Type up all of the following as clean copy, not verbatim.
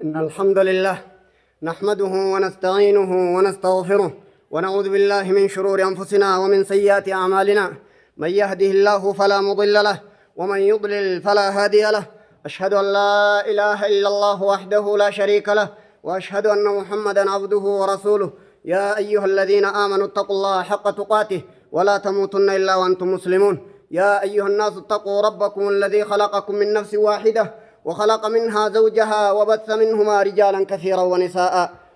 إن الحمد لله نحمده ونستعينه ونستغفره ونعوذ بالله من شرور أنفسنا ومن سيئات أعمالنا. من يهده الله فلا مضل له ومن يضلل فلا هادي له. أشهد أن لا إله إلا الله وحده لا شريك له وأشهد أن محمدا عبده ورسوله. يا أيها الذين آمنوا اتقوا الله حق تقاته ولا تموتن إلا وأنتم مسلمون. يا أيها الناس اتقوا ربكم الذي خلقكم من نفس واحدة وخلق منها زوجها وبث منهما رجالا كثيرا ونساء.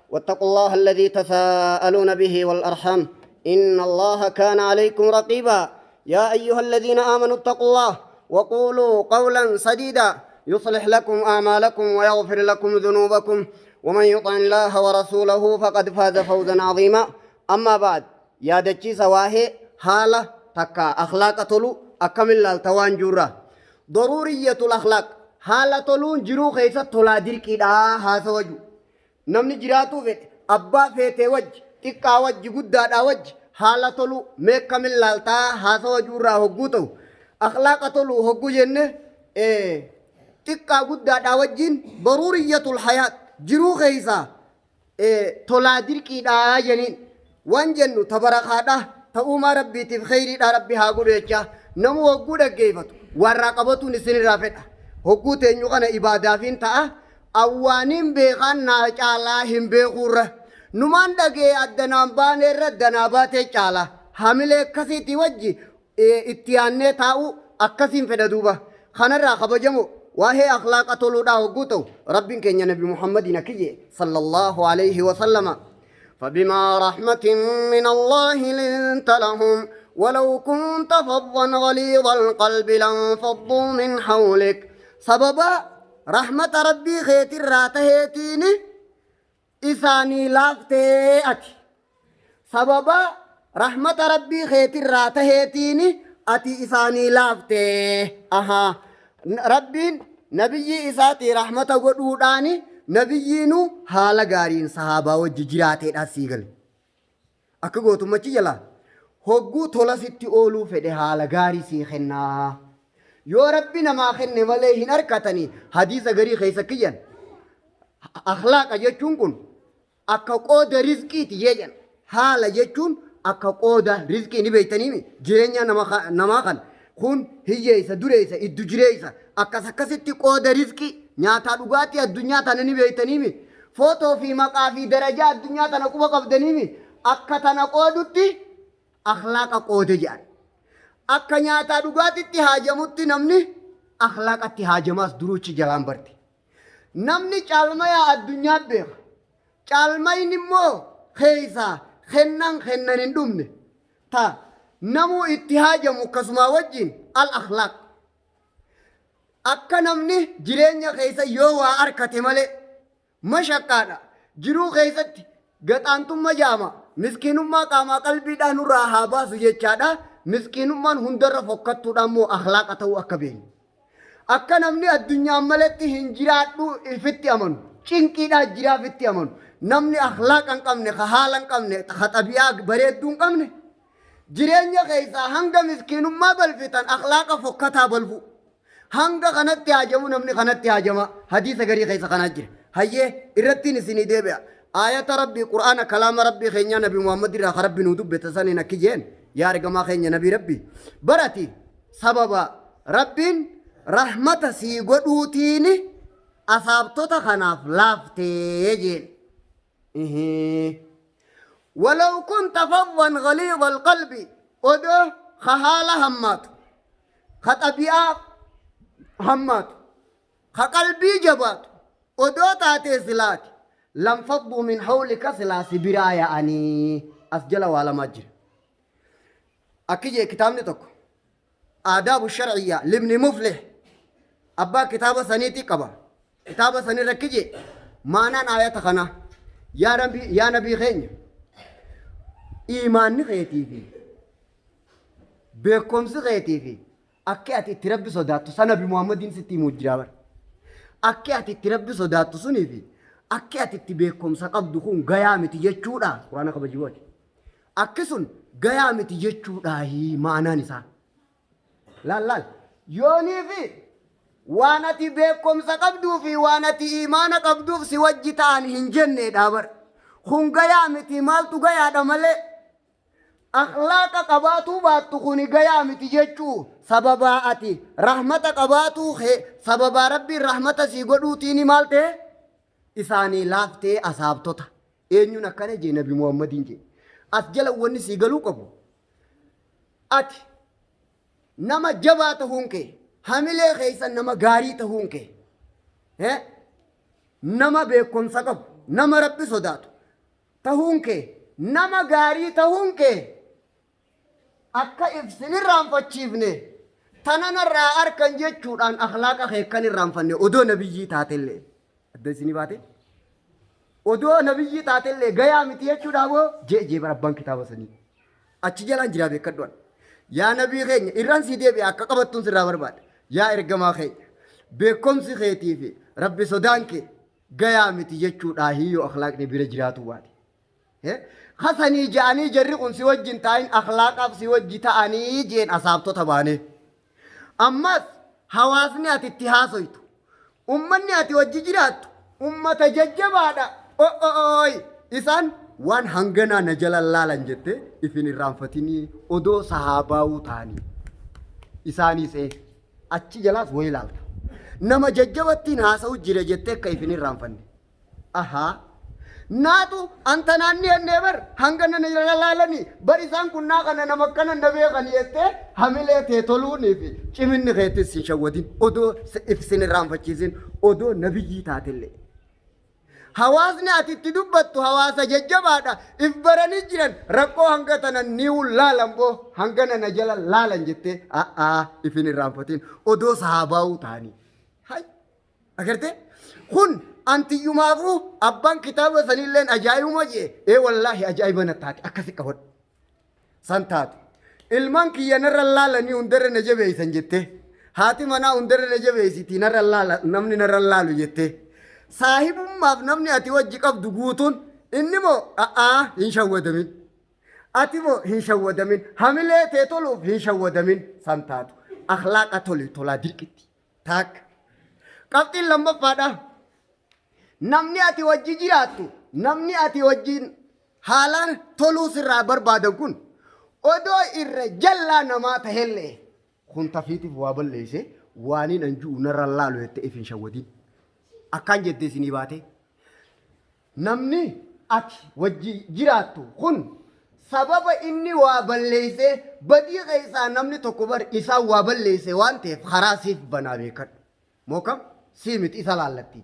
واتقوا الله الذي تساءلون به والأرحام إن الله كان عليكم رقيبا. يا أيها الذين آمنوا اتقوا الله وقولوا قولا سديدا يصلح لكم أعمالكم ويغفر لكم ذنوبكم ومن يطع الله ورسوله فقد فاز فوزا عظيما. أما بعد يا دجي سواهي حالة تكا أخلاق تلو أكمل التوان جورا ضرورية الأخلاق حالة تلون جرو خيسة تلا دركي دا هاسا وجو نمني جراتو فيت أبا فيتي وج تكا وج قد دا وج حالة تلو ميكمل لالتا هاسا وجو را هقوتو أخلاق تلو هقو جنة تكا قد دا وجين ضرورية الحياة جرو خيسة تلا دركي دا جنين وان جنو تبرخاته تأوما ربي تبخيري دا ربي هاقول يجا نمو هقو دا قيفتو والرقبتو نسين رافته هقو تنيو غانا إبادافين تأه أوانين بيغانا چالا هم بيغورة نمان دقي الدنام باني ردنابات چالا حاملة كسي توجي اتياني تاو أكسين فددوبة خانا راقب جمو وهي أخلاق طولو دا هقو تو ربين كن نبي محمد نكي صلى الله عليه وسلم. فبما رحمة من الله لنت لهم ولو كنت فظا غليظ القلب لانفضوا من حولك. سببا رحمة ربي خيتي راتهيتيني إساني لافتي أتي سببا رحمة ربي خيتي راتهيتيني أتي إساني لافتي ربين نبي إساتي رحمة قدوداني نبيينو حالا غارين صحابة وججراتي الأسيغل أكا قوتو مچي جلا هقو تولا ستي أولو فده حالا غاري سيخنا يو ربي نما خنne malee hin arkatani hadiisa garii keessa kiyyan akhlaaqa jechuun kun akka qooda rizqiiti jedhan haala jechuun akka qooda rizqii ni beeytanii jireenya namaa kan kun hiyyeessa dureessa iddu jireessa akkasitti qooda rizqii nyaataa dhugaatii addunyaa tana ni beeytanii footoo fi maqaa fi darajaa addunyaa tana quba qabdanii akka tana qoodutti akhlaaqa qoode jedhan. akka nyaataa dhugaatitti haajamutti namni akhlaaqatti haajamaas duruuchi jalaan barti. Namni caalmaya addunyaa beeka. Caalmayin immoo keeysaa kennan hin dhumne. Ta namuu itti haajamu akkasuma wajjin al-akhlaaq. Akka namni jireenya keessa yoo waa arkate malee mashaqqaadha. Jiruu keessatti gaxaantummaa jaama. Miskiinummaa qaamaa qalbiidhaan nurraa haa baasu jechaadha. Miskiinummaan hundarra fokkattuudhaan moo akhlaaqa ta'uu akka beeknu. Akka namni addunyaa malatti hin jiraadhu ifitti amanu. Cinqiidhaan jiraaf itti amanu. Namni akhlaaqa hin qabne, haala hin qabne, xabiyaa bareedduu hin qabne. Jireenya keessaa hanga miskiinummaa balfitan akhlaaqa fokkataa balfu. Hanga kanatti haajamu namni kanatti haajama. Hadiisa garii keessa kanaa jira. Hayyee irrattiin isinii deebi'a. Aayata rabbii qura'aana kalaama rabbii keenya nabi Muhammad irraa rabbi nuu dubbate saniin akki jeen. يا رجما خيني نبي ربي براتي سببا ربين رحمة سيقودوتيني أصابتو خناف لافتيجين ولو كنت فظا غليظ القلب ودو خهالة همات خطبياء همات خقلبي جبات ودو تاتي سلات لم فضوا من حولك سلاسي برايا أني أسجل ولا مجر أكيد كتابني تكو آداب الشرعية لابن مفلح أبا كتابة سنيتي كبا كتابة سني ركجي مانا آيات خنا يا نبي خين إيمان خيتي في بكم سخيتي في أكيد تربي صداتو سنة بمحمد ستي مجرابر أكيد تربي صداتو سني في أكيد تبيكم سقب دخون قيامتي يجودا قرآن خبجوات أكسون قيامتي يجودا هي معنى نساء لا يوني في وانتي بيكم سقبدو في وانتي إيمان قبدو في سوجتان هنجن دابر خنقيا متي مالتو قيا دمالي أخلاق قباتو باتو خوني قيا متي جيشو سببا أتي رحمة قباتو خي سببا ربي رحمة سيقودو تيني مالتي إساني لافتي أصابتوتا إنيو نكالي جي نبي محمدين جي أسجل وني سيقلو قبو أتي نما جبات هونكي هميلي خيسا نما غاري تهونكي نما بيكم سقب نما ربي صداتو تهونكي نما غاري تهونكي akka ibsinirraan fachiifne tananarraa arkan jechuudhaan akhlaaqa keekkan irraanfanne odoo nabiyyii taatellee adda isinii baate odoo nabiyyii taatellee gayaa miti jechuudha boo jee barabbaan kitaaba sanii achi jalaan jiraa beekadhuan yaa nabii keenya irraan sii deebi'e akka qabattuun sirraa barbaada yaa ergamaa keenya beekomsi keetii fi rabbi sodaan kee gayaa miti jechuudha hiyyoo akhlaaqni bira jiraatu baate خسني جاني جرقون سوجين تاين أخلاق سوجي تاني جين أصابتو تباني أما حواسني أتتهاسويتو أمني أتوجي جرات أمة ججبادا أوي إسان وان هنگنا نجل الله لنجته إفين الرانفتيني أدو صحاباو تاني إساني سي أچي جلاس ويلال نما ججبتين هاسو جرجته كيفين الرانفني أها ناتو أنت ناني النبر هنگنا نجلالاني بريسان كنا كنا نمكنا نبي غنيته هميله تطلوني في كمن غيت سيشودين أدو إفسين الرام فشيزين أدو نبي تاتلي حواسني أتتدبتو حواس ججبادا إفبرني جرن ركو هنگتنا نيو لالمبو هنگنا نجلال لالنجته إفين الرام فتين أدو صحاباو تاني هاي أكرته خون أنت يومافو أبان كتاب سنيلين أجايو مجي إيه والله أجايبنا تاتي أكسي كهود سنتات ilman kiyya narra laalanii hundarra na jabeeysan jette haati manaa hundarra na jabeeysiti narra laala namni narra laalu jette saahibummaaf namni ati wajji qabdu guutuun inni moo hin shawwadamin ati moo hin shawwadamin hamilee tee toluuf hin shawwadamin santaatu akhlaaqa toli tolaa dirqitti taak qabxiin lammaffaadha namni ati wajji jiraattu namni ati wajjin haalaan toluu sirraa barbaadan kun odoo irra jallaa namaa tahelle kun tafiitiif waa balleeyse waaniin anjuu narra laalu jette ifin shawwadin akkaan jettee isinii baate namni ati wajji jiraattu kun sababa inni waa balleeyse badii keessaa namni tokko bar isaa waa balleeyse waan ta'eef karaa siif banaa beekadhu mookam siimit isa laallatti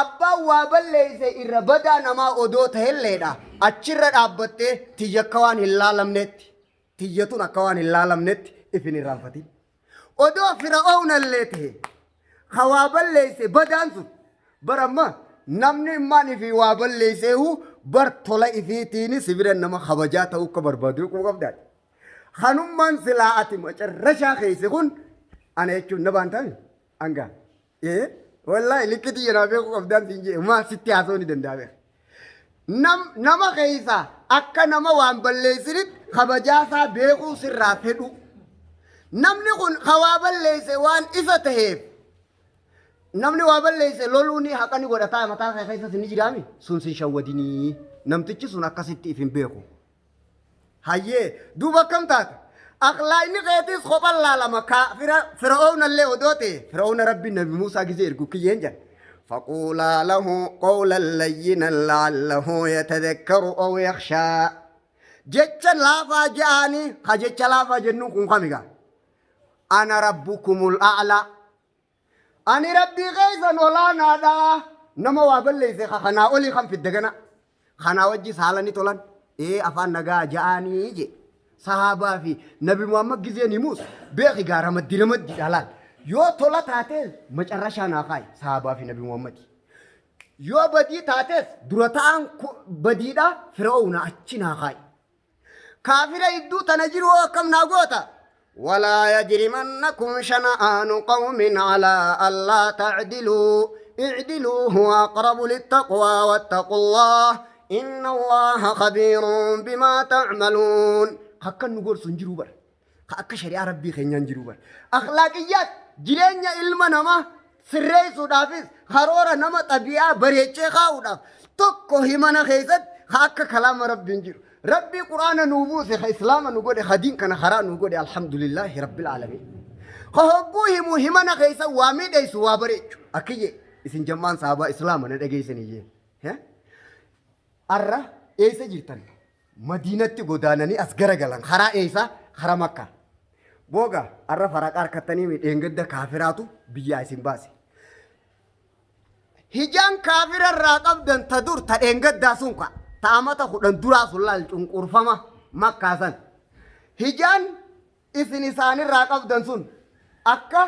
abbaan waa balleeyse irra badaa namaa odoo tahelleedha achirra dhaabbattee tiyyakka waan hin laalamneetti tiyyatun akka waan hin laalamnetti ifin irraanfatin odoo fir'aawna illee tahe waa balleeyse badaan sun baramma namni immaan fi waa balleeyseehu bar tola ifiitiini sibira nama kabajaa ta'uu akka barbaadu quu qabdaadha kanummaan silaa ati macarrashaa keeyse kun ana jechuun na baantaan angaa wallahi likkiti yenaa beeku qabdaan siin jee maa sitti haasoo ni danda'a nama keeysa akka nama waan balleeysinit kabajaasaa beekuu sirraa fedhu namni kun waa balleeyse waan isa taheef namni waa balleeyse loluuni haqani godhataa mataa keessa sin jiraami sun sin shawwadinii namtichi sun akkasitti ifin beeku hayyee duuba akkam taate akhlaaqni keetis kophan laalama fir'aawna illee odoote fir'aawna rabbi nabi Muusaa gizee ergu kiyyeen jedhe فقولا له قولا لينا لعله يتذكر أو يخشى جتش لافا جاني خجتش لافا جنوكم خميقا أنا ربكم الأعلى أنا ربي غيظا ولا نادا نما وابل ليس خنا أولي خم في الدقنا خنا وجي سالني طولان إيه أفان نجا جاني جي صحابة في نبي محمد جزيني موس بيخي غارة مدي رمد جلال yoo tola taates macarrashaa naafai sahabaa fi nabi Muhammad yoo badii taates dura ta'an badiidha fir'aawna achi naafai kaafira idduu tana jiru akkam naagoota ولا يجرمنكم شنآن قوم على ألا تعدلوا اعدلوا هو أقرب للتقوى واتقوا الله إن الله خبير بما تعملون حقا نقول سنجروا بر حقا شريعة ربي خينيان جروا بر أخلاقيات jireenya ilma namaa sirreessuudhaafis karoora nama xabi'aa bareechee kaa'uudhaaf tokko himana keessatti akka kalaama rabbiin jiru. Rabbii quraana nuu buuse ka islaama nu godhe ka diin kana karaa nu godhe alhamdulillahi rabbil aalamiin. Ka hogguu himu himana keessa waa miidheessu waa bareechu akkiyye isin jammaan sahabaa islaama na dhageessanii jee. Arra eessa jirtan? Madiinatti godaananii as garagalan karaa eessa? Karaa Makkaa. Booga arra faraqaa harkattanii miidheengadda kaafiraatu biyyaa isin baase. Hijaan kaafira irraa qabdan ta dur ta dheengaddaa sun ka ta'amata kudhan duraa sun laal cunqurfama Makkaasan. Hijaan isin isaanirraa qabdan sun akka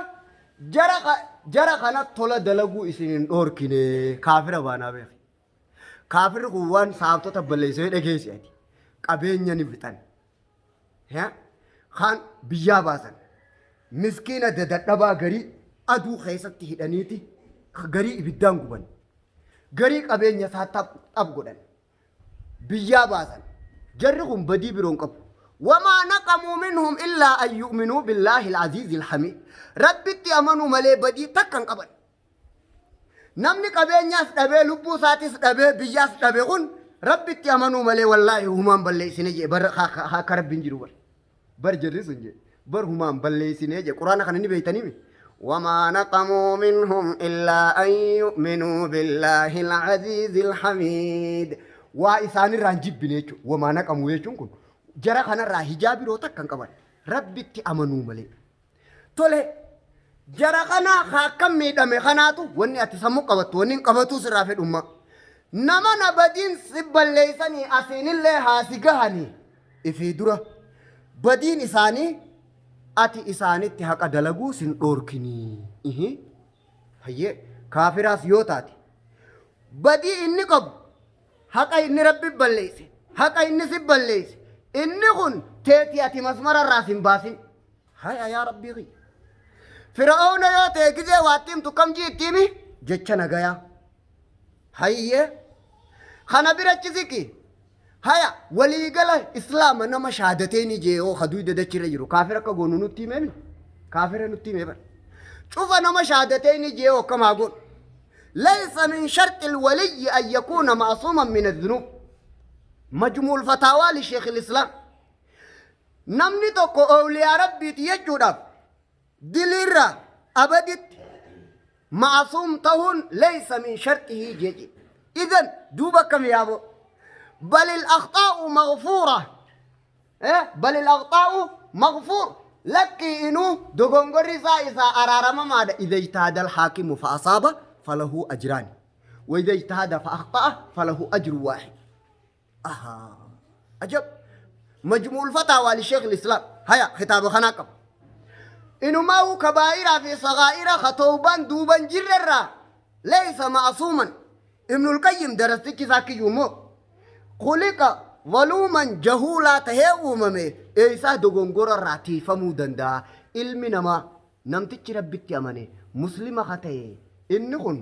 jara kana tola dalaguu isin hin dhoorkine kaafira baanaa beeki. Kaafirri kun waan saabtota balleessee dhageessi ati qabeenya ni bitan. Kan biyyaa baasan miskiina dadadhabaa garii aduu keessatti hidhaniiti garii ibiddaan guban garii qabeenya isaa xab godhan biyyaa baasan jarri kun badii biroon qabu wamaa naqamuu minhum illaa an yu'minuu billaahi al-aziizi al-hamiid rabbitti amanuu malee badii takkan qaban namni qabeenyaas dhabee lubbuu isaatis dhabee biyyaas dhabe kun rabbitti amanuu malee wallaahi humaan balleessine jee bar akka rabbiin jiru bar jarri sun jee bar humaan balleessine jee quraana kana ni beeytanii وما نقموا منهم إلا أن يؤمنوا بالله العزيز الحميد وإسان الرانجب بنيتو وما نقموا يجونكم جرى خنا راهجاب روتك كان كمان ربي تأمنوا ملي تولي جرى خنا خاكم ميدام خناتو وني أتسمو قبطو وني قبطو سرافة أمة نما نبدين سبال ليساني أسين الله هاسيقهاني إفيدورا بدين إساني ati isaanitti haqa dalaguu sin dhoorkinii hayyee kaafiraas yoo taate badii inni qabu haqa inni rabbi balleesse haqa inni si balleesse inni kun teetii ati masmararraa sin baasin haya yaa rabbii fir'aawna yoo ta'e gizee waattiimtu kam jiittiimi jecha nagayaa hayyee kana birachi siqi haya waliigala islaama nama shahaadateeni jeeoo haduu dadachirra jiru kaafira akka goonu nutti himemi kaafira nutti hime bar cufa nama shahaadateeni jeeoo kamaa goon laysa min sharti alwaliyi an yakuuna ma'suuman min adhunub majmuu lfataawaa lisheekh lislaam namni tokko awliyaa rabbiiti jechuudhaaf dilirra abaditti ma'suum ta'uun laysa min shartihi jeje idan duuba kam yaabo بل الأخطاء مغفورة بل الأخطاء مغفور لك إنه دغونغوري إذا أرارما ماذا إذا اجتهد الحاكم فأصاب فله أجران وإذا اجتهد فأخطأ فله أجر واحد أجب مجموع الفتاوى لشيخ الإسلام هيا خطاب خناقب إنه ما هو كبائر في صغائر خطوبا دوبا جررا ليس معصوما ابن القيم درستك ذاك يومو خلق ظلوما جهولا تهيو ممي إيسا دغنغورا راتي فمودندا علمي نما نمتك ربك يماني مسلمة خطي إنهن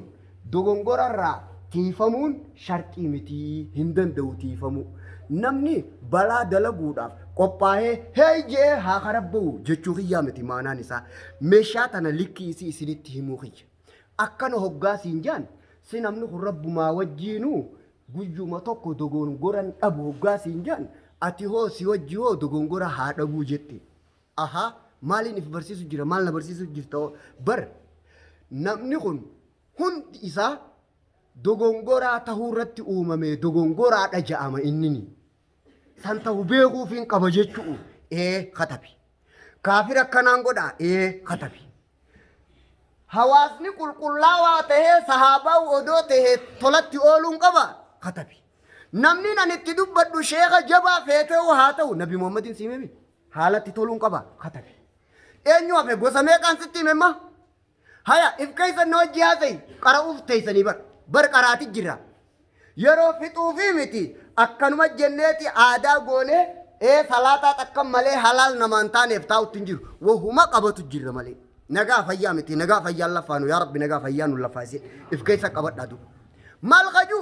دغنغورا راتي فمون شرطي متي هندن دوتي فمو نمني بلا دلقودا قباه هاي جي ها خربو جچو خيامتي مانا نسا مشاتنا لكي سي سنتي موخي أكانو هقا سنجان سنمنو رب ما وجينو guyyuma tokko dogongoran dhabu hoggaasiin jaan ati hoo si wajji hoo dogongora haa dhabuu jette maaliin if barsiisu jira maal na barsiisu jirta bar namni kun hundi isaa dogongoraa tahuu irratti uumame dogongoraadha ja'ama innini san ta'u beekuufiin qaba jechuu katabi kaafir akkanaan godha katabi hawaasni qulqullaawaa tahee sahaabaa odoo tahee tolatti ooluun qaba katabi namni nan itti dubbadhu sheekha jabaa feetee haa ta'u nabi muhammadin siimemi haalatti toluun qaba katabi eenyu hafe gosa meeqaan sitti himemma haya if keeysan na wajji haasa'e qara'uuf teeysanii bar qaraati jira yeroo fixuufii miti akkanuma jenneeti aadaa goonee salaataa xakkam malee halaal namaan taaneef taa'utti hin jiru wahuma qabatu jirra malee nagaa fayyaa miti nagaa fayyaan lafaanu yaa rabbi nagaa fayyaan nu lafaase if keessa qabadhaa duuba maal qaju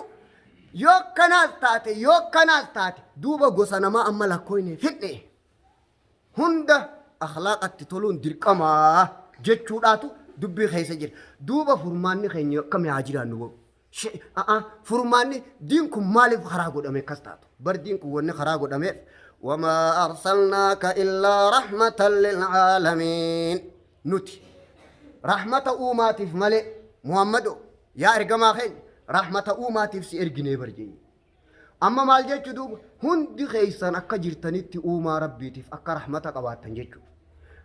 yoo kanaas taate duuba gosa namaa amma lakkooyne fidhe hunda akhlaaqatti toluun dirqamaa jechuudhaatu dubbii keessa jira duuba furmaanni keenya akkam yaa jiraannu furmaanni diin kun maaliif karaa godhame akkas taatu bar diin kun wanni karaa godhameef وما أرسلناك إلا رحمة للعالمين نتي رحمة أوماتي في ملئ محمد يا إرجما خين رحمة أوماتي في سيرجني برجي أما ما الجيش دوب هندي خيسان أكا جرتنيتي أوما ربيتي في أكا رحمة قباتن جيشو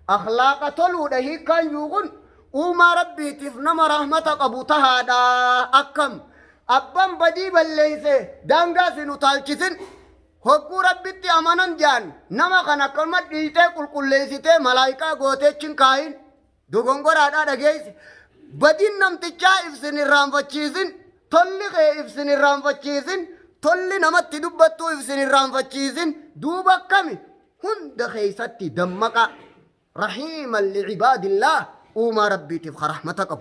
أخلاق طلو ده كان يغن أوما ربيتي في نما رحمة قبوتها دا أكم أبام بدي بالليسي دانغا سنو تالكسن هكو ربيتي أمانان جان نما كان كلمة ديتي كل ليسيتي ملايكا غوتي چنكاين دوغنغور آدا دگيس بدين نمتجا إفسن الرامفچيزن تولي غي إفسن الرامفچيزن تولي نمت دبتو إفسن الرامفچيزن دوبا كمي هند خيستي دمكا رحيما لعباد الله وما ربيتي في رحمتك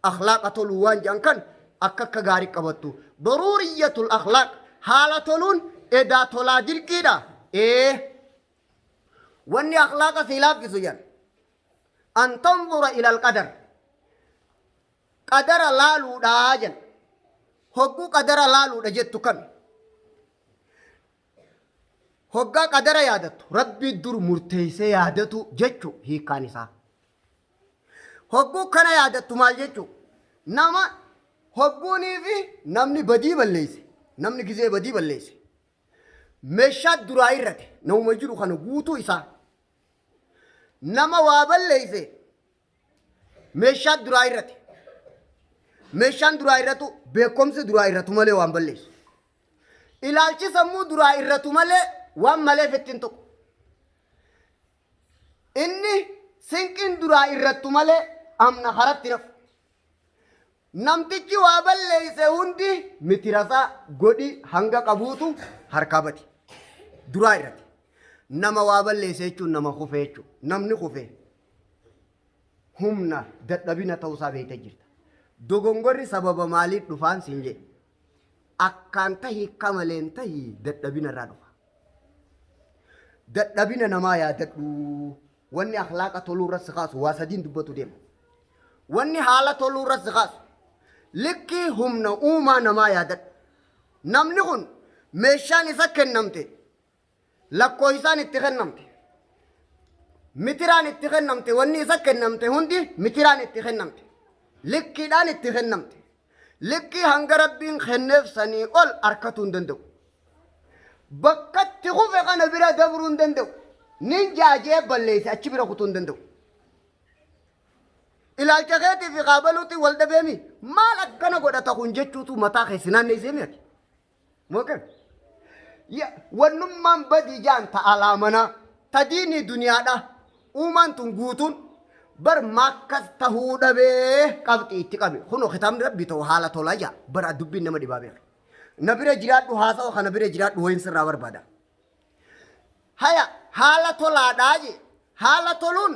أخلاق تلوان جان كان أكاكا غاري قبطو ضرورية الأخلاق حالة تلون إدا تولا جلكيدا واني أخلاق سيلاف كسويان أن تنظر إلى القدر قدر لالو داجن هقو قدر لالو دجتو كم هقا قدر يادتو ربي الدور مرتيسي يادتو جتو هي كانسا هقو كان يادتو مال جتو نما هقوني في نمني بدي بالليسي نمني كزي بدي بالليسي مشاد دراي رته نو مجرو خانو غوتو إسا نما وابل ليسي مشاد دراي رته مشان دراي رتو بكم سے دراي رتو ملے وامبل ليس إلالچي سمو دراي رتو ملے وام ملے فتن تو إني سنكين دراي رتو ملے أمنا خراب تنف نمتيجي وابل ليسي هندي مترسا غودي هنگا قبوتو حركابتي دراي رتي نما وابل ليسي چو نما خوفه چو نمني خوفه همنا دتبينا توسا بيتا جرتا dogongorri sababa maaliif dhufaan sinje akkaan tahi kamaleen tahi dadhabina irraa dhufa dadhabina namaa yaadadhu wanni akhlaaqa toluu irratti kaasu waa sadiin dubbatu deema wanni haala toluu irratti kaasu likkii humna uumaa namaa yaadadhu namni kun meeshaan isa kennamte lakkooysaan itti kennamte mitiraan itti kennamte wanni isa kennamte hundi mitiraan itti kennamte لكي دان اتخنمت لكي هنگ ربين خنف سني اول اركتون دندو بكت تخوف انا برا دبرون دندو نينجا جيب بليس اچي برا خطون دندو الى الجغيتي في قابلوتي والد بيمي مالك كنا قد تخون جتشوتو متاخي سنان نيسيميك موكب يا ونمان بدي جان تعالامنا تديني دنيا دا اومان تنگوتون بر ماكس تهودا به قبطي اتقامي خنو ختام ربي تو حالة تولاجا بر أدبي نما دي بابير نبير جرات وحاسا وخا نبير جرات وين سراور بادا هيا حالة تولا داجي حالة تولون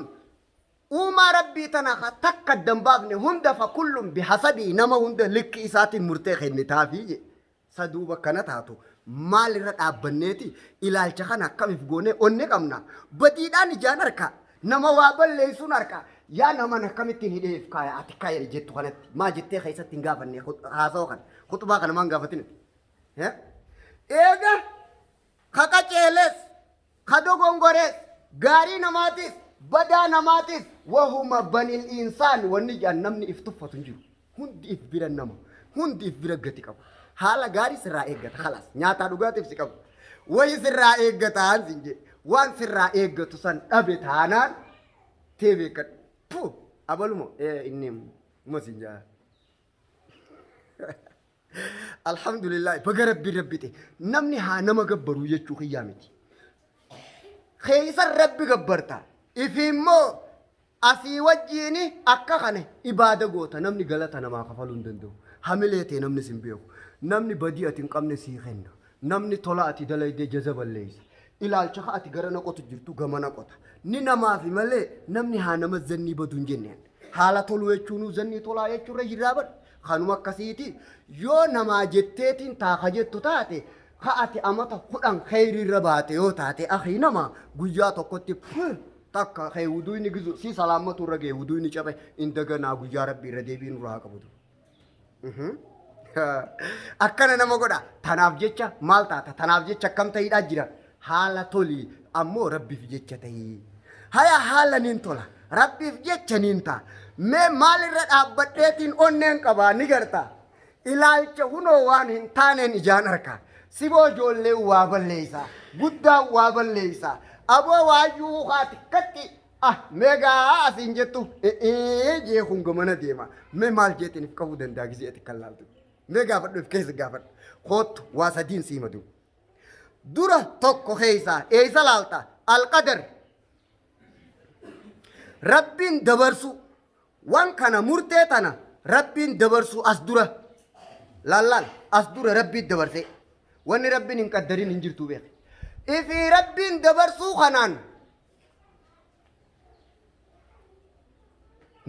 وما ربي تناخا تقدم بابني هند فكل بحسبي نما هند لك إسات مرتخ النتافي سدوبا كانت هاتو مال رد أبنيتي إلى الشخنا كم يفقوني أنك أمنا بديدان جانركا نما وابل ليسون أركا يا نما نكمتين هدي فكايا أتكايا جت خانت ما جت خيسة تنقافني هذا وخان خطبة كان ما نقافتين ها إيجا خاكا تيلس خدو غونغورس غاري نماتيس بدا نماتيس وهما بني الإنسان ونجا نمني افتفة تنجو هندي إفبير النما هندي إفبير قتك حالا غاري سرا إيجا خلاص نياتا دوغاتي فسكاب وهي سرا إيجا تانسينجي وان سرا إيجا تسان أبي تانان تيبي كت بو أبلمو إني مسنجا الحمد لله بقرب بربتي نمني ها نما قبرو يجو خيامتي خيس الرب قبرتا إفهمو أسي وجيني أكاخاني إبادة قوتا نمني غلطة نما خفلون دندو حمليتي نمني سنبيو نمني بديئة قمني سيخين نمني طلعتي دلائي دي جزب الليس إلى الشخاء غرنا قوت جرتو غمانا قوتا نينا ما في ملي نمني ها نما زني بدون جنين حالة طلوة چونو زني طلع يچو رجرابر خانو مكسيتي يو نما جتتين تاخجت تاتي خاطي أمتا خدان خيري رباتي يو تاتي أخي نما قجاتو كتي takka kee wuduu inni gizu si salaamatu irra gee wuduu inni cabe indaganaa guyyaa rabbii irra deebiin irraa qabutu. Akkana nama godha tanaaf jecha maal taata tanaaf jecha akkam ta'idhaa jira haala tolii ammoo rabbiif jecha ta'ii. Haya haala niin tola rabbiif jecha niin ta'a mee maalirra dhaabbadheetiin onneen qabaa ni garta ilaalcha hunoo waan hin taaneen ijaan harkaa siboo ijoollee waa balleeysaa guddaa waa balleeysaa aboo waayyuu haati katti meegaa asiin jettu jee kun gamana deema mee maal jeetiniif qabuu danda'a gisee ati kan laaltu mee gaafadhuuf keessa gaafadhu kootu waa sadiin siimatu dura tokko keeysaa eeysa laalta alqadar rabbiin dabarsu waan kana murtee tana rabbiin dabarsu as dura laal as dura rabbiin dabarse wanni rabbiin hin qaddarin hin jirtu beeke ifi rabbiin dabarsuu kanaan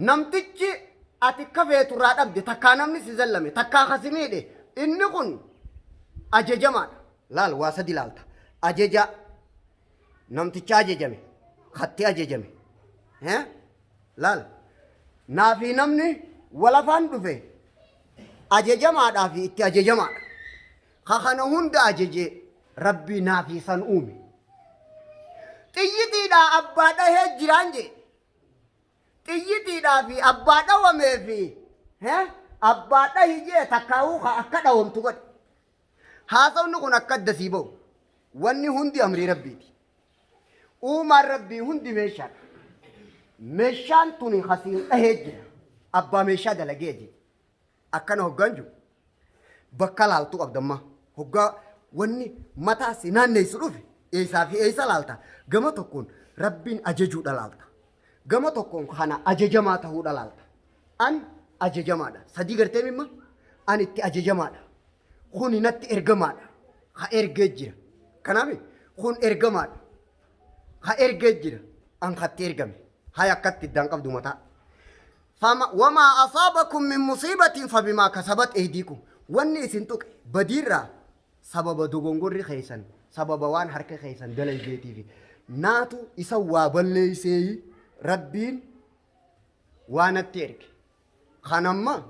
namtichi ati kafeeturraa dhabde takkaa namni si zallame takkaa kasimiidhe inni kun ajajamaadha laal waa sadi laalta ajaja namticha ajajame katti ajajame laal naafi namni walafaan dhufe ajajamaadhaa fi itti ajajamaadha kana hunda ajaje rabbii naafi san uume xiyyitiidhaa abbaa dhahee jiraan jee xiyyitiidhaa fi abbaa dhawamee fi abbaa dhahi jee takkaa'uu akka dhawamtu godhe haasawni kun akka addasii ba'u wanni hundi amrii rabbiiti uumaan rabbii hundi meeshaadha meeshaan tuni hasiin dhahee jira abbaa meeshaa dalagee jira akkana hoggaan jiru bakka laaltu qabdamma hoggaa wanni mataa si naanneessu dhufe eessaa fi eessa laalta gama tokkoon rabbiin ajajuudha laalta gama tokkoon kana ajajamaa ta'uudha laalta an ajajamaadha sadii gartee mimma an itti ajajamaadha kun natti ergamaadha ha ergee jira kanaaf kun ergamaadha ha ergee jira an hatti ergame هاي أكدت الدان قبض متى وما أصابكم من مصيبة فبما كسبت أيديكم واني سنتوك بديرة سبب دوغونغوري خيسان سبب وان حركة خيسان دلال جيتي في ناتو إسوا بالليسي ربين وانا تيرك خانما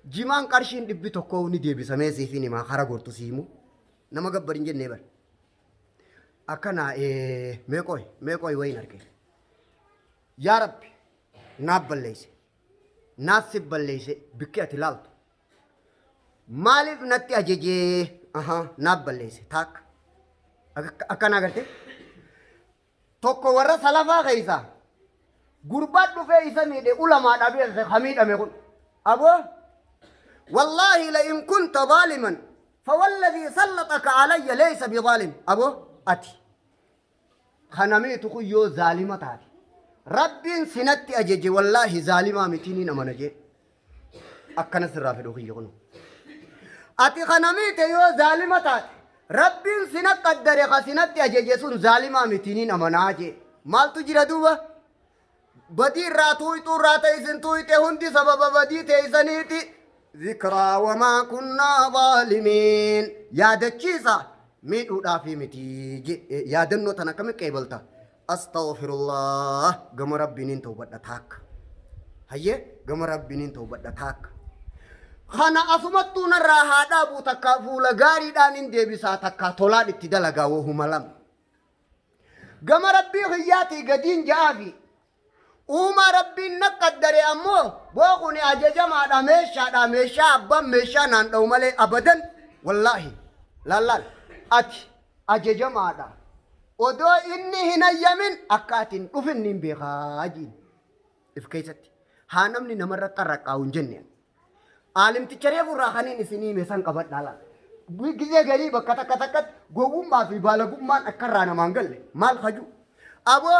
جيمان كارشين دبي توكوني دي بسامي سيفيني ما خارا غورتو سيمو نما قبرين جن نيبر أكنا ميكوي وين أركي يا ربي ناب بليسي ناسب بليسي بكي أتلالتو مالف نتي أجيجي ناب بليسي تاك أكنا قلت توكو ورا سلافا غيسا غربات بفي إسا ميدي علماء دابي خميد أميقون أبو والله لئن كنت ظالما فوالذي سلطك علي ليس بظالم أبو أتي خنميتك يو ظالمة تاتي ربين سنتي أجيجي والله ظالما متيني نمانجي أكنا سرافي دوخي يقولون أتي خنميت يو ظالمة تاتي ربين سنت قدر خسنتي أجيجي سن ظالما متيني نماناجي مال تجرى دوبا بدي راتوي تو راتي سنتوي تهندي سبب بدي تيسانيتي ذكرى وما كنا ظالمين يا دچيسا ميدو دافي متيجي يا دنو تنكمي كيبلتا أستغفر الله قم ربي توبة تاك هيا قم ربي توبة تاك خانا أسمتو نرى هذا بو تكافولا غاري دانين دي بسا تكا طولاد اتدلقا وهو ملم قم ربي غياتي قدين جافي وما ربي نقدر أمو بوغني أججما دا ميشا أبا ميشا ناندو ملي أبدا والله لا أتي أججما دا ودو إني هنا يمن أكاتين أفنين بخاجين إفكيستي هانمني نمرة ترقاون جنين عالم تشريف الراخانين إسني مسان قبط دالا بيجي غريب كتكتكت غوغم ما في بالغم ما أكرانا مانغل مال خجو أبو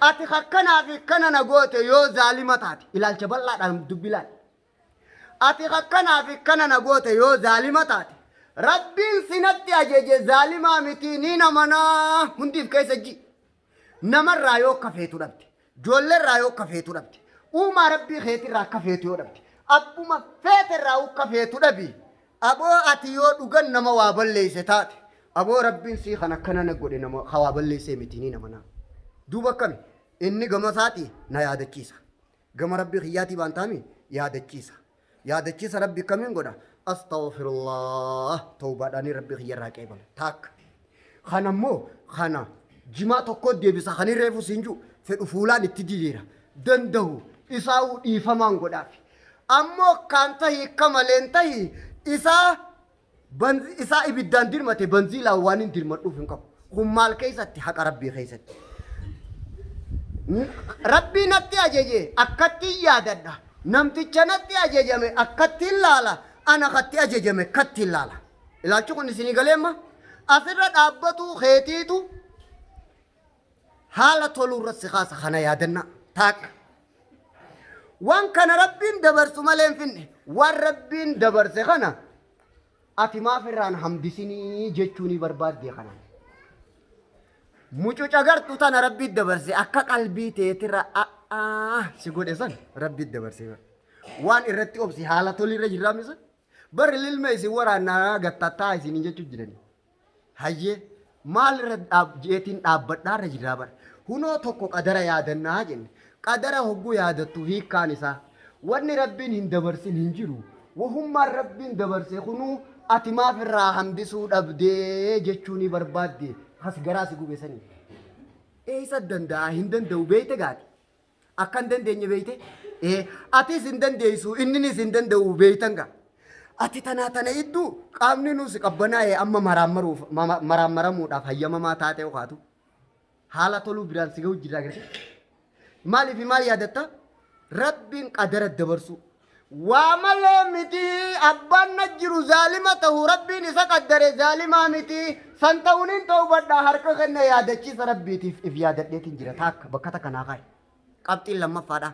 أتي خكنا في كنا نقوت يو ظالمات إلى الجبل لا دبلان أتي خكنا في كنا نقوت يو ظالمات ربين سنتي أجيجي ظالما متينين منا هندي كيس جي نمر رايو كفيتو ربتي جول رايو كفيتو ربتي وما ربي خيتي را كفيتو ربتي أبو ما فيت رايو كفيتو ربي أبو أتيو دوغن نما وابل ليس تاتي أبو ربين سي خنا كنا نقول نما خوابل ليس متينين منا دوبا كم إني قم ساتي نا ياد كيسا قم ربي خياتي بانتامي ياد كيسا ربي كمين قدا أستغفر الله توبة داني ربي خيار راكيبا تاك خانا مو خانا جماعة تقود دي بسا خاني ريفو سنجو فدو فولان اتديرا دندو إساو إيفامان قدا في أمو كانتهي كمالينتهي إسا إبدان ديرمتي بنزيلا وانين ديرمتو فنكو خمال كيساتي حق ربي خيساتي ربي نتي أجيجي أكتي يادنا نمتي چنتي أجيجي أكتي لالا أنا خطي أجيجي كتي لالا إلا چوكو نسيني غليما أسرد أبتو خيتيتو حالة طولو رسخاسة خانا يادنا تاك وان كان ربين دبرسو مالين فيني وان ربين دبرسي خانا أتي ما فران حمدسيني جيچوني برباد دي خانا mucuca gartuu tana rabbiit dabarse akka qalbii teetirra si godhe san rabbiit dabarse waan irratti obsi haala tolirra jirraamisa bar lilma isin waraannaa gattataa isin jechuu jirani hayyee maal irra jeetiin dhaabbadhaarra jirraa bar hunoo tokko qadara yaadannaa jenne qadara hogguu yaadattu hiikkaan isaa wanni rabbiin hin dabarsin hin jiru wahummaan rabbiin dabarse kunuu ati maaf irraa hambisuu dhabdee jechuuni barbaadde has garaasi gubeesanii isa danda'a hin danda'u beeyte gaati akkan dandeenye beeyte atis hin dandeessu inninis hin danda'u beeytan gaa ati tana idduu qaamni nuus qabbanaa'e amma maraamaramuudhaaf hayyamamaa taatee okaatu haala toluu biraan si ga'u jira agarsiisa maaliif maal yaadatta rabbiin qadara dabarsu waa malee miti abbaan na jiru zaalima ta'u rabbiin isa qaddare zaalimaa miti san ta'uuniin ta'u badhaa harka kenna yaadachiisa rabbiitiif if yaadadheetiin jira taakka bakka takka naa kaaye qabxiin lammaffaadha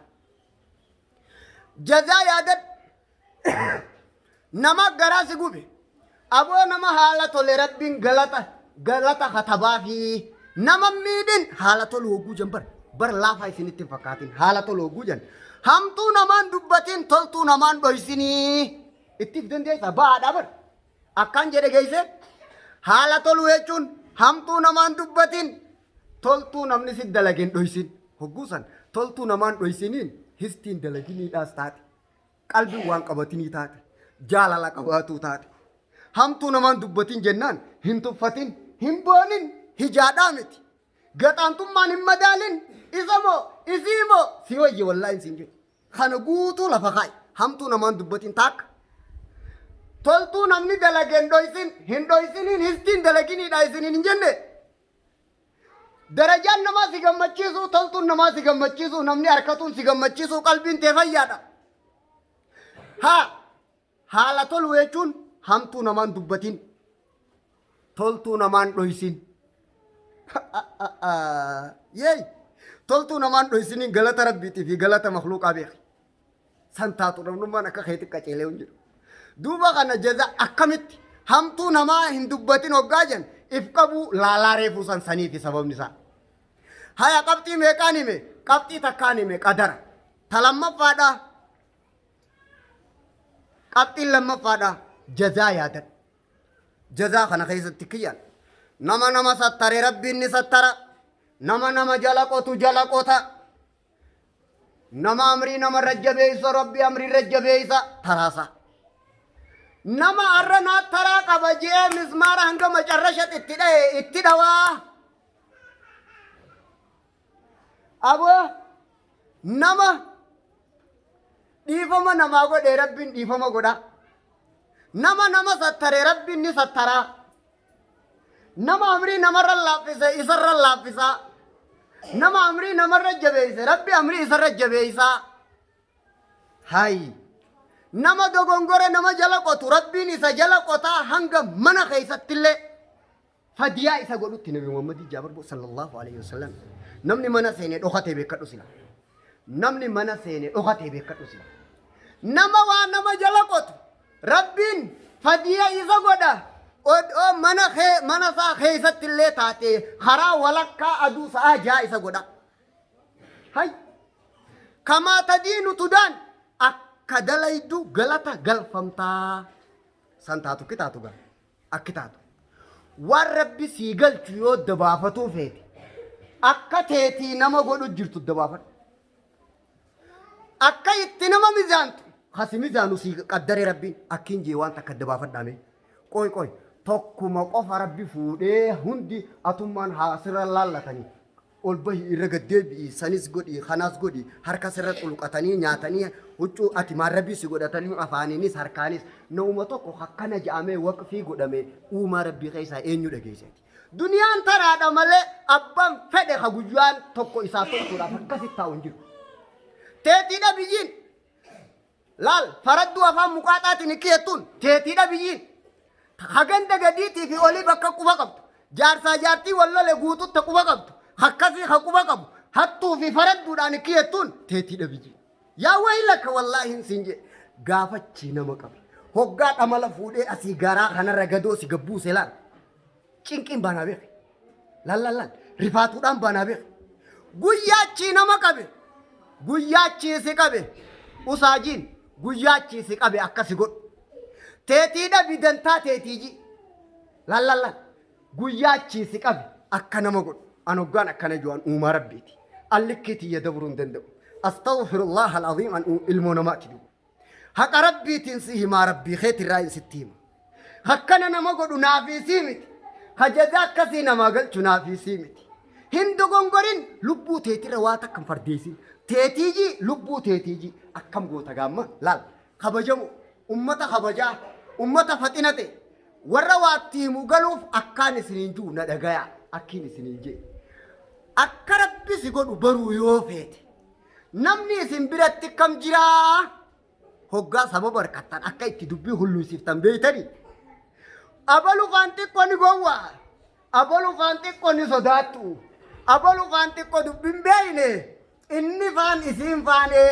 jazaa yaadad nama garaa si gube aboo nama haala tole rabbiin galata katabaa fi nama miidhin haala tolu hogguu jan bar laafaa isinitti hin fakkaatin haala tolu hogguu jan hamtuu namaan dubbatiin toltuu namaan dhoysinii ittiif dandeessa baadha bar akkaan jedhe geeyse haala toluu jechuun hamtuu namaan dubbatiin toltuu namni si dalageen dhoysin hogguusan toltuu namaan dhoysiniin histiin dalaginiidhaas taate qalbiin waan qabatinii taate jaalala qabaatuu taate hamtuu namaan dubbatiin jennaan hin tuffatin hin boonin hijaadhaa miti gaxaantummaan hin madaalin isa moo isii moo si wayye wallaahin siin jedhu kana guutuu lafa kaa'i hamtuu namaan dubbatiin taakka toltuu namni dalageen dhoysin hin dhoysiniin histiin dalaginiidha isiniin hin jenne darajaan namaa si gammachiisuu toltuun namaa si gammachiisuu namni harkatuun si gammachiisuu qalbiin tee fayyaadha haala toluu jechuun hamtuu namaan dubbatiin toltuu namaan dhoysin yeey toltuu namaan dhoysiniin galata rabbiitii fi galata makhluuqaa beeki san taatu namnummaan akka keetti qaceelee hin jiru duuba kana jaza akkamitti hamtuu namaa hin dubbatin hoggaa jan if qabu laalaa reefuu san saniifi sababni isaa haya qabxii meeqaan hime qabxii takkaan hime qadara ta lammaffaadha qabxiin lammaffaadha jazaa yaadan jazaa kana keessatti kiyyaan nama sattare rabbiin ni sattara nama jala qotu jala qota nama amrii nama rajjabeessa rabbi amrii rajjabeessa taraasa nama arranaa taraa qaba jee mismaara hanga macarrashat itti dhawaa abo nama dhiifama namaa godhe rabbiin dhiifama godha nama sattare rabbiin ni sattara nama amrii namarra laaffise isarra laaffisa nama amrii namarra jabeeyse rabbi amrii isarra jabeeysa hay nama dogongore nama jala qotu rabbiin isa jala qotaa hanga mana keessattillee fadiyaa isa godhutti nabi Muhammad Jabir sallallahu alaihi wasallam namni mana seene dhokatee beekadhu sila namni mana seene dhokatee beekadhu sila nama waa nama jala qotu rabbiin fadiyaa isa godha mana saa keessattillee taate karaa walakkaa aduu sa'aa jaa isa godha hay kamaa tadiinu tudaan kadalaydu galata galfamtaa san taatu kitaatu gal akkitaatu waan rabbi sii galchu yoo dabaafatu feete أكتيتي نما قولوا جرتوا الدبافة أكيتي نما ميزانتو خاسي ميزانو سي قدر ربي أكين جيوان تكدبافة دامي كوي كوي توكو موقف ربي فودي هندي أتمان حاصر الله تاني olbahi irraga deebi'i sanis godhi khanaas godhi harka sirratti ulqatanii nyaatanii huccuu ati maarrabii si godhatanii afaaninis harkaanis nauma tokko akkana jedhamee waqfii godhame uumaa rabbii keessaa eenyu dhageessati duniyaan taraadha malee abbaan fedhe ha guyyaan tokko isaa tokkodhaaf akkasitti taa'u hin jiru teetiidha biyyiin laal faraddu afaan muqaaxaatiin kiyattuun teetiidha biyyiin haganda gadiitii fi olii bakka quba qabdu jaarsaa jaartii wallole guututti quba qabdu hakkasi haquba qabu hattuu fi faradduudhaan kiyattuun teetiidha biyyi yaa waylaka wallaahi sinje gaafachi nama qabe hoggaa dhamala fuudhee asii garaa kanarra gadoo si gabbuu seelaan cinqiin baanaa beeke lallallan rifaatuudhaan baanaa beeke guyyaachi nama qabe guyyaachi si qabe usaajiin guyyaachi si qabe akkasi godhu teetiidha bidantaa teetiiji lallallan guyyaachi si qabe akka nama godhu أنوغان أكنا جوان أمة ربيتي اللكتي يدبرون دندو أستغفر الله العظيم أن المونا ما تدو هك ربي تنسيه ما ربي خيت الرأي ستيم هكنا نمقود نافي سيمتي هجزاك كسينا ما قلت نافي سيمتي هندو غنغرين لبو تيتي رواتا كم فرديسي تيتيجي لبو تيتيجي أكم قوتا قاما لال خبجمو أمتا خبجا أمتا فتنتي ورّواتي مغلوف أكاني سنينجو ندقايا أكيني سنينجي akka rabbi si godhu baruu yoo feete namni isin biratti kam jira hoggaa sababa harkattan akka itti dubbii hulluusiftan beeytanii abalu faan xiqqoo ni gowwaa abalu faan xiqqoo ni sodaattu abalu faan xiqqoo dubbiin beeyne inni faan isiin faane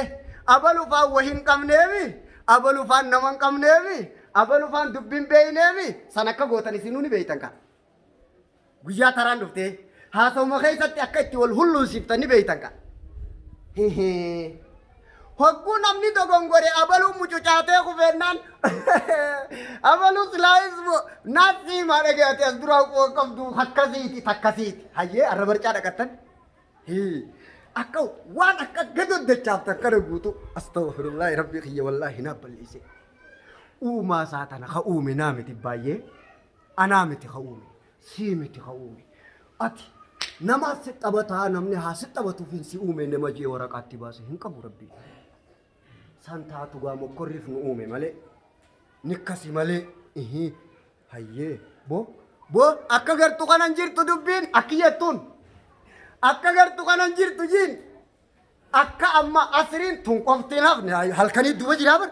abalu faan wahin qabneemi abalu faan naman qabneemi abalu faan dubbiin beeyneemi san akka gootan isinuu ni beeytan ka guyyaa taraan dhuftee هذا ما خيسات أكيد والهلو سيفتني بيتك هقول أمني تقولي أبلو مجوجاته كفرنان أبلو سلايس ناسي مارا جات أسدرا وكم دو حكاسيتي تكاسيتي هاي أربعة كذا كتن هي أكو وان أكاد جدود دچابتا كربوتو أستغفر الله ربي خي والله نابليسي وما ساتنا خاومي نامتي بايه أنا متي خاومي سيمتي خاومي أتي نما ستبتها نمني ها ستبتو فين سي أومي نمجي ورقاتي باسي هنك بربي سانتا تغا مكرف نومي مالي نكاسي مالي إيه هاي بو أكا غرتو كان انجير تدوبين أكياتون أكا غرتو كان انجير تجين أكا أما أسرين تون قفتين أفني هل كان يدوبا جرابر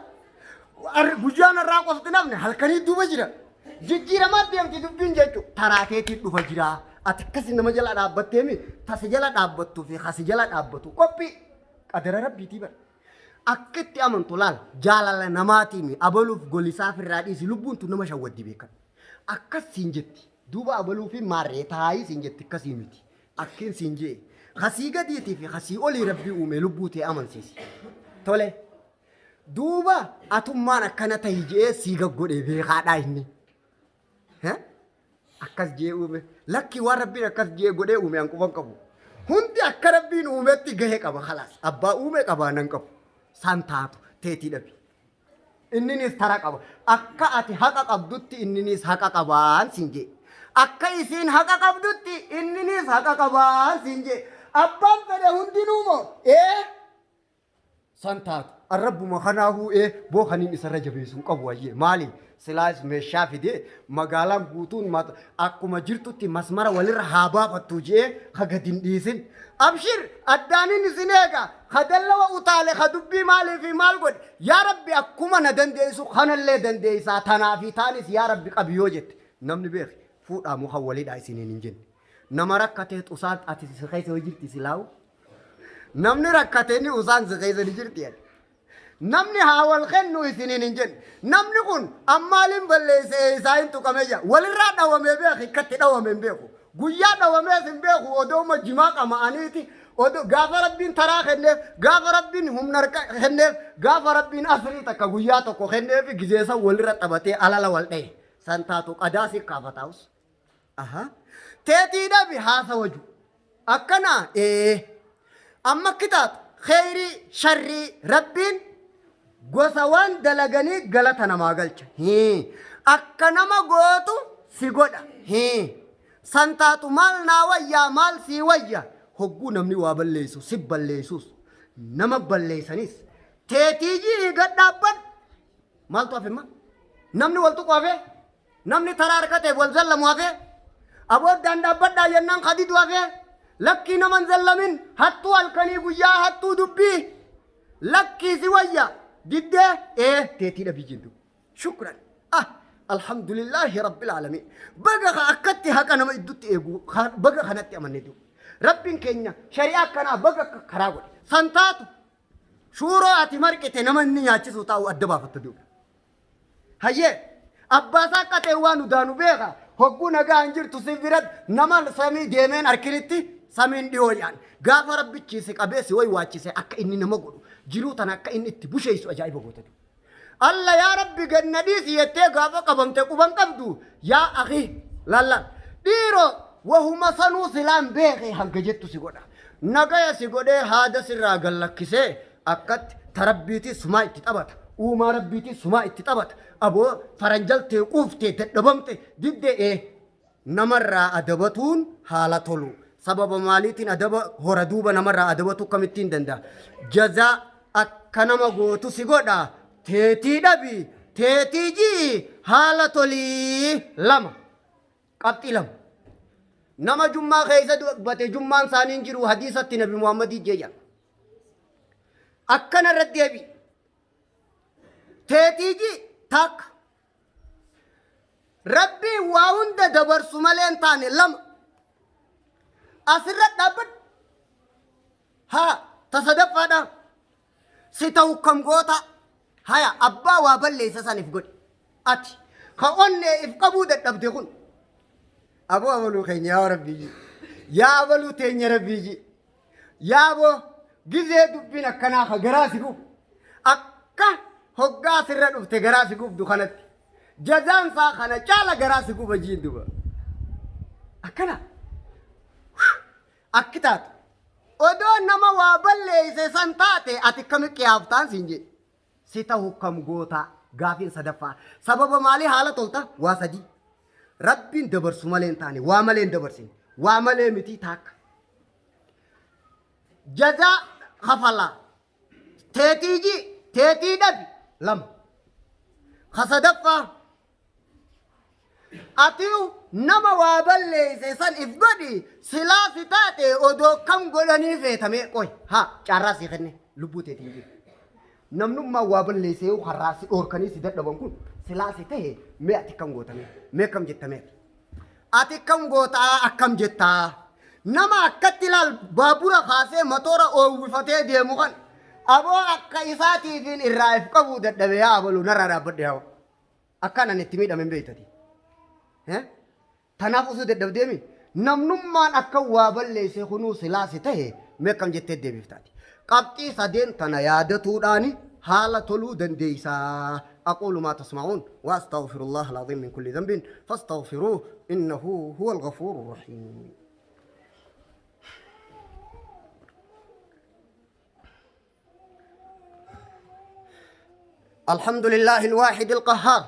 بجانا را قفتين أفني هل كان يدوبا جرابر جيجيرا ما ديام تدوبين جاچو تراتي تدوبا جرابر أتكسي نمجلا دابتيمي تسجلا دابتو في خسجلا دابتو كوبي قدر ربي تيبر أكتي أمن طلال جالا نماتيمي أبلو في قولي سافر راديسي لبون تو نمشا ودي بيكا أكس سنجتي دوبا أبلو في ماريتاي سنجتي كسيمتي أكين سنجي خسيقة ديتي في خسي أولي ربي أمي لبوتي أمن سيسي تولي دوبا أتمان أكنا تهيجي سيقا قولي بيخا دايني ها أكس جي أمي لكي وربي أكس جي قولي أمي أنكو فانكبو هندي أكربين أمي تيجي كبا خلاص أبا أمي كبا ننكبو سانتاتو تيتي دبي إننيس ترك أبا أكا أتي حقا قبضتي إننيس حقا قبان سنجي أكا إسين حقا قبضتي إننيس حقا قبان سنجي أبان فده هندي نومو إيه سانتاتو الرب مخناه إيه بو خنين إسر جبيسون قبواجي مالي سلاس مشافي دي مغالام بوتون مات أكو مجرتو تي مسمرا ولي رحابا فتوجي خغدين ديسين أبشر أداني نسينيغا خدلوا وطالي خدبي مالي في مال قد يا ربي أكوما ندن ديسو خان اللي دن ديسا تنافي تانيس يا ربي قبيوجت نمني بيخ فوت مخولي داي سنين نجن نما ركتت أسان أتي سخيس وجرتي سلاو نمني ركتني أسان سخيس وجرتي نمني هاول خنو سنين نجن نمني كون أمالين بلسي ساين تو كمجا ولرا دوامي بيخي كتي دوامي بيخو guyyaa dhawameesin beeku odoo majjimaa qama'aniiti odoo gaafa rabbiin taraa kenneef gaafa rabbiin humna kenneef gaafa rabbiin asrii takka guyyaa tokko kenneef gizeessa walirra qabatee alala wal dhaye san taatu qadaasi kaafataus aha teetii dhabi haasa waju أكنا أما كتاب خيري شري ربين قوسوان دلغني غلطنا ما قلت أكنا ما قوتو سيقودا سنتاتو مال ناويا مال سيويا هقو نمني وابليسو سباليسوس نمك بالليسانيس تيتيجي قد نابد مال توافي ما نمني والتو قوافي نمني تراركته والزل موافي أبو دندابد دا ينان خديد وافي لكي نمن زلمين حتو الكني قيا حتو دبي لكي سويا جد تيتي نبي جندو شكرا الحمد لله رب العالمين بقى أكدت هكذا ما يدوت إيجو بقى خناتي أمني دو ربين كينيا شريعة كنا بقى كراغول سنتاتو شورو أتمركة نمني ياتي سوتاو أدبا فتدو هيه أباسا كتوانو دانو بيغا هقو نغا انجر تسيفرد نمال سامي ديمين أركنتي سامين ديويان غافا ربي چيسي قبيسي وي واچيسي أكا إني نمغلو جلوتان أكا إني اتبوشيسو أجايبا قوتدو الله يا ربي جنديس يتى غافا قبمتي قبان قبدو يا أخي لالا ديرو وهما سنو سلام بيغي هنگجتو سيقودا نغايا سيقودا هذا سرا غلقسي أكت تربيتي سماء تتابت وما ربيتي سماء تتابت أبو فرنجل تيقوفتي تدبمتي ضد نمرة أدبتون حالتولو سبب ماليتين أدب هردوبة نمرة أدبتو كمتين دندا جزاء أكنما غوتو سيقودا تيتي دبي تيتي جي حالتولي لما قبتي لما نما جمعة خيزة باتي جمعة سانين جرو حديثة نبي محمد جيجا أكنا ردي أبي تيتي جي تاك ربي واوند دبر سمالين تاني لم أسرت دابد ها تصدف هذا ستوكم غوتا هيا أبا وابل ليس سانف قد أتي خاون إفقبو دبدخون أبو خين يا ربي يا أبو تين يا ربي يا أبو جزء دبنا كنا خجراسكو أكا هقا سرّت أفت جراسكو بدخانت جزان ساخنا چالا جراسكو بجين دوبا أكنا أكتات أدو نما وابل ليس سنتاتي أتكمل كيافتان سينجي سيتا حكم غوتا غافين صدفا سبب مالي حالة تولتا واسدي ربين دبر سمالين تاني وامالين دبر سين وامالين متي تاك جزا خفلا تيتي دبي لم خصدفا أتيو نما وابل ليس سن إفقدي سلاسي تاتي أدو كم قولاني فيتامي قوي ها چاراسي خدني لبو تيتي نمنو ما وابل ليسيو خراسي أوركاني سيدت دبانكون سلاسي تهي مي أتي كم غوتامي مي كم جتامي أتي كم غوتا أكم جتا نما أكتلال بابورا خاسي مطورا أو وفتي دي مغان أبو أكا إساتي فين إرائف قبو دبيا أبولو نرارا بدياو أكانا نتميد أمين بيتا دي تنافسو دبديمي نمنو ما أكا وابل ليسي خنو سلاسي تهي مي كم جتت دي بفتاتي قبطي سدين تنيادتو داني حالة تلو دنديسا أقول ما تسمعون وأستغفر الله العظيم من كل ذنب فاستغفروه إنه هو الغفور الرحيم الحمد لله الواحد القهار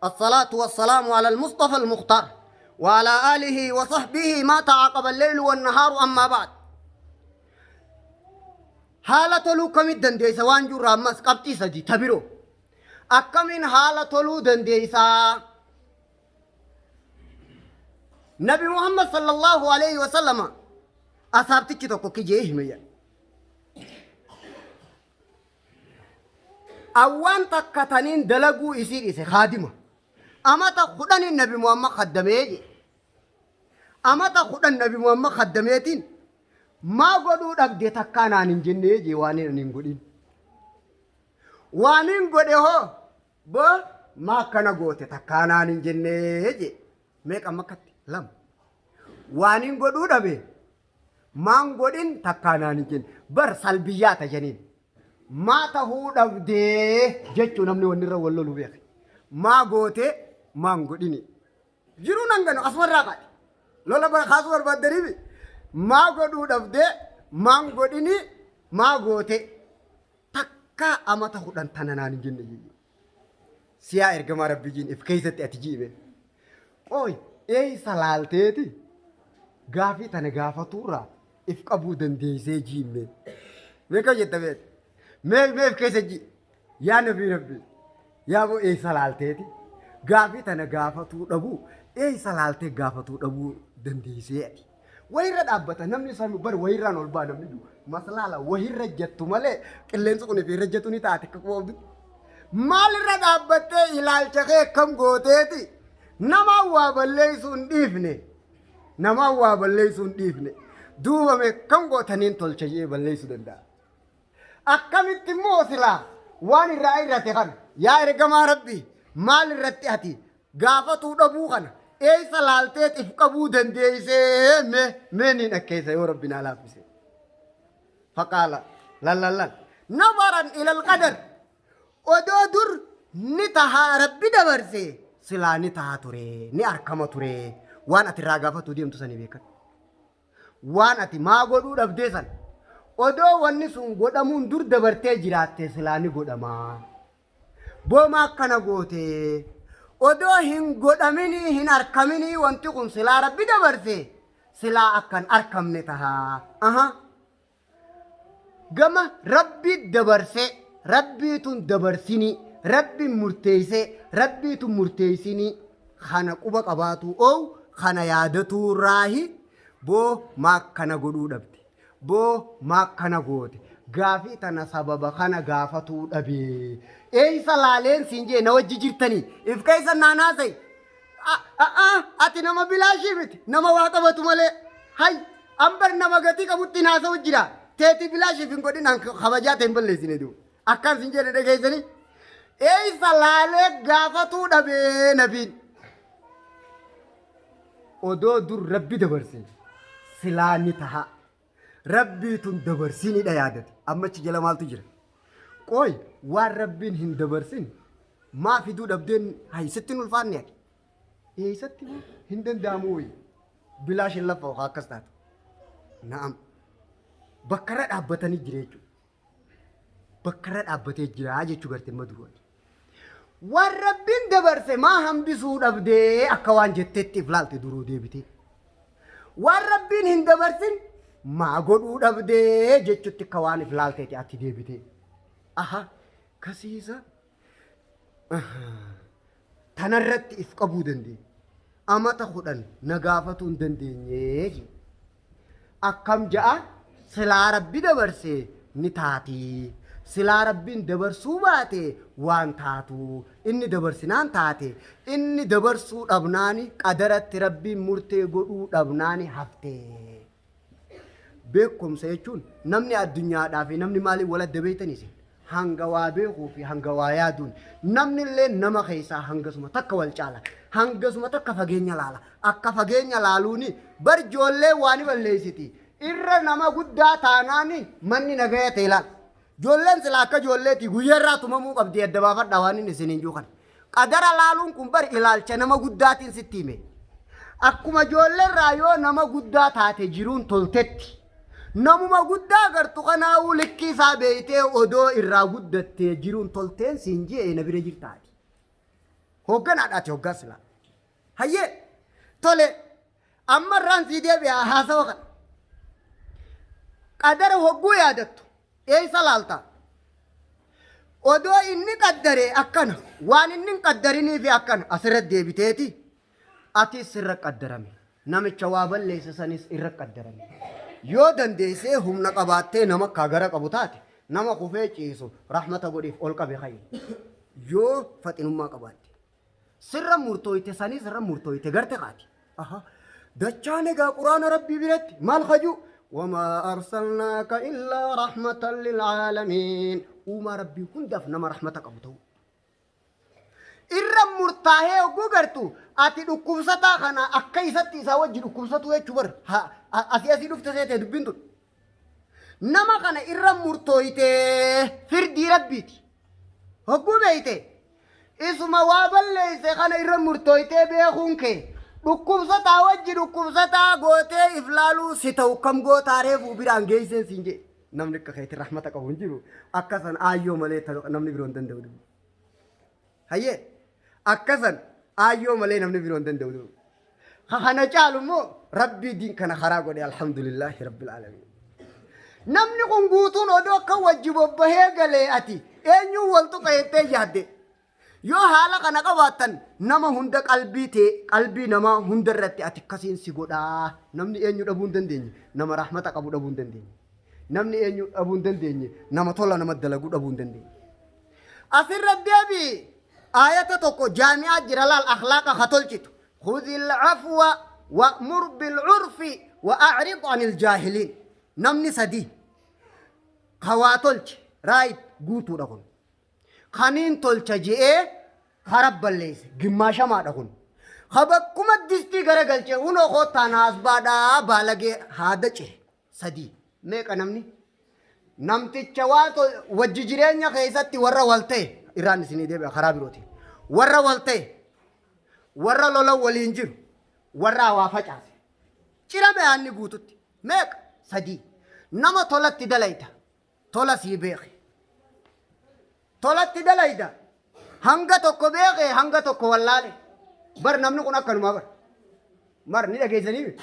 الصلاة والسلام على المصطفى المختار وعلى آله وصحبه ما تعاقب الليل والنهار أما بعد حالة لو كم دنديسا وانجو رامس قبطي سجي تبيرو أكمن حالة لو دنديسا نبي محمد صلى الله عليه وسلم أصابتك تكو كجيه ميا أوان تكتنين دلقو يصير إسي خادمة أما تخدن النبي محمد خدميه أما تخدن النبي محمد خدميتين ما قدو دقدي تكانا ننجنيه جي وانين ننقلين وانين قدي هو ما كان قوتي تكانا ننجنيه جي ميك أما كت لم وانين قدو دبي ما نقولين تكانا ننجن بر سلبيات جنين ما تهو دقدي جيتو نمني ونرى واللولو بيخي ما قوتي ما نقوليني جرو ننجنو أسمر راقات لولا بر خاصور بدريبي ما قدو دفده ما قدني ما قوتي تكا أما تخدن تنانان جنة سيا إرجما ربي جين إفكيسة أتجيبه أوي إيه سلالتي غافي تنا غافة تورا إفكابو دندي سيجيمه ميكا جتبت مي إفكيسة جي يا نبي ربي يا بو إيه سلالتي غافي تنا غافة تورا بو إيه سلالتي غافة تورا بو دندي سيأتي ويرد أبتا نمني سامي بر ويران والبا نمني دو مسلا لا وير جتو مالي كلين سكوني في رجتوني تاتي كقوم مال رد أبتا إلال شخي كم غوتيتي نما وابليسون ديفني نما وابليسون ديفني دوما مي كم غوتانين تولشي بليسو دندا أكمل موسلا واني رأي رتخان يا إرقما ربي مال رتياتي غافتو دبوخان إيه سلالتي تفقبو دنديسي منين أكيسي وربنا لافسي فقال لا لا لا نظرا إلى القدر ودودر نتها ربي دبرسي سلا نتها توري ني أركما توري وانا تراغافتو ديم تساني بيكا وانا تي ما قدو دبديسان ودو وانسون قدامون دور دبرتي جراتي سلا ني قداما بوما كان قوتي odoo hin godhamini hin arkamini wanti kun silaa rabbi dabarse silaa akkan arkamne taha gama rabbi dabarse rabbiitun dabarsini rabbi murteeyse rabbiitun murteeysini kana quba qabaatu oo kana yaadatu raahi boo maakkana godhuu dhabde boo maakkana goote gaafii tana sababa kana gaafatuu dhabee eeysa laaleen siinjee na wajji jirtanii if keeysa naanaasay ati nama bilaashii miti nama waa qabatu malee hay ambar nama gatii qabutti naasa'u jira teetii bilaashiif hin godhin kabajaa ta'e hin balleessine duu akkaan siinjee na dhageessanii eeysa laalee gaafatuu dhabee nabiin odoo dur rabbi dabarse silaa ni taha rabbiitun dabarsinidha yaadate ammachi jala maaltu jira qoy waan rabbiin hin dabarsin maa fiduu dhabdeen haysatti ulfaanne ati eeysatti hin danda'amu wayi bilaash hin lafa waa akkas taatu na'am bakkarra dhaabbatanii jira jechuudha bakkarra dhaabbatee jira jechuu gartee maduu waan rabbiin dabarse maa hambisuu dhabdee akka waan jetteetti iflaalte duruu deebitee waan rabbiin hin dabarsin maa godhuu dhabdee jechuutti akka waan iflaalteeti ati deebitee aha kasiisa tanarratti if qabuu dandeenye amata kudhan na gaafatuu hin dandeenye akkam ja'a silaa rabbi dabarsee ni taatii silaa rabbiin dabarsuu baate waan taatu inni dabarsinaan taate inni dabarsuu dhabnaani qadaratti rabbiin murtee godhuu dhabnaani haftee beekumsa jechuun namni addunyaadhaa fi namni maaliin wal adda beeytaniisi hanga waa beekuu fi hanga waa yaaduun namni illee nama keessaa hangasuma takka wal caala hangasuma takka fageenya laala akka fageenya laaluuni bar ijoollee waan balleessiti irra nama guddaa taanaani manni nagaya ta'e laala ijoolleen silaa akka ijoolleeti guyyaarraa tumamuu qabdi adda baafadhaa waan inni isiniin juukan qadara laaluun kun bar ilaalcha nama guddaatiin sitti hime akkuma ijoolleerraa yoo nama guddaa taate jiruun toltetti namuma guddaa gartu kanaa'uu likkii isaa beeytee odoo irraa guddattee jiruun tolteen siin jee na bira jirtaati hogganaadhaati hoggaa silaa hayyee tole amma irraan sii deebi'aa haasawa kana qadara hogguu yaadattu eeysa laalta odoo inni qaddare akkana waan inni hin qaddariniifi akkana asirra deebiteeti ati sirra qaddarame namicha waa balleessa sanis irra qaddarame yoo dandeessee humna qabaattee nama kaagara qabu taate nama kufee ciisu rahmata godhiif ol qabe kayya yoo faxinummaa qabaatte sirra murtooyte sanis sirra murtooyte garte qaati dachaan egaa quraana rabbii biratti maal haju وما أرسلناك إلا رحمة للعالمين وما ربي كندف نما رحمتك أبو تو إرم مرتاهي وقرتو أتي دكوستا خنا أكيستي سوجي دكوستو يشبر أسياسي دفتسيتي دبنتو نما خنا إرم مرتويتي فردي ربيتي هقو بيتي اسم وابل ليس خنا إرم مرتويتي بيخونك dhukkubsataa wajji dhukkubsataa gootee iflaaluu si ta'u kam gootaaree biraan geesseen siin jee namni akka keetti rahmata qabu hin jiru akkasan aayyoo malee namni biroo hin danda'u hayyee akkasan aayyoo malee namni biroo hin danda'u kana caalu immoo rabbii diin kana karaa godhe alhamdulillahi rabbil aalamiin namni kun guutuun odoo akka wajji bobbahee galee ati eenyuun waltu qayettee yaadde yoo haala kana qabaattan nama hunda qalbii nama hunda irratti ati akkasiin si godhaa namni eenyu dhabuu hin dandeenye nama rahmata qabu dhabuu hin dandeenye namni eenyu dhabuu hin dandeenye nama tola nama dalagu dhabuu hin dandeenye asirra deebi ayata tokko jaami'aa jira laal akhlaaqa hatolchitu khudhil afwa wa'mur bil urfi wa'rid anil jaahiliin namni sadii kawaa tolche raayit guutuudha kun kaniin tolcha je'ee harabballeesse gimmaashamaadha kun habakkuma distii garagalchee unoo kootaan haasbaadhaa baalagee haada cire sadii meeqa namticha waa wajji jireenya keessatti warra wal ta'e irraan isinii deebi'a karaa birooti warra wal ta'e warra lola waliin jiru warra waa facaase cira be'aanni guututti meeqa sadii nama tolatti dalayta tola sii beeke tolatti dalayda hanga tokko beeke hanga tokko wallaale bar namni kun akkanumaa mar ni dhageessanii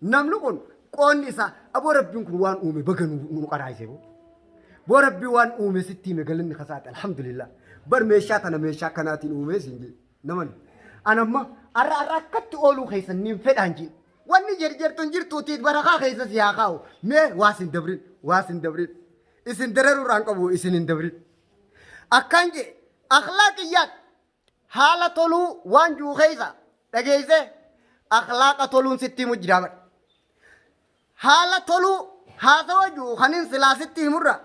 namni kun qoonni isaa aboo rabbiin kun waan uume baga nu qaraayise boo rabbii waan uume sitti hime galanni kasaate alhamdulillah bar meeshaa tana meeshaa kanaatiin uume sinjee naman anamma arra akkatti ooluu keessan niin fedhaan jiin wanni jirtuun jirtuutiif barakaa keessa si haa kaa'u mee waasin dabrin isin dararuudhaan qabu isin hin dabrin akkaan jee akhlaaqiyyaat haala toluu waan juu keessa dhageesse akhlaaqa toluun sitti himu jiraabadha haala toluu haasawa juu kanin silaa sitti himurra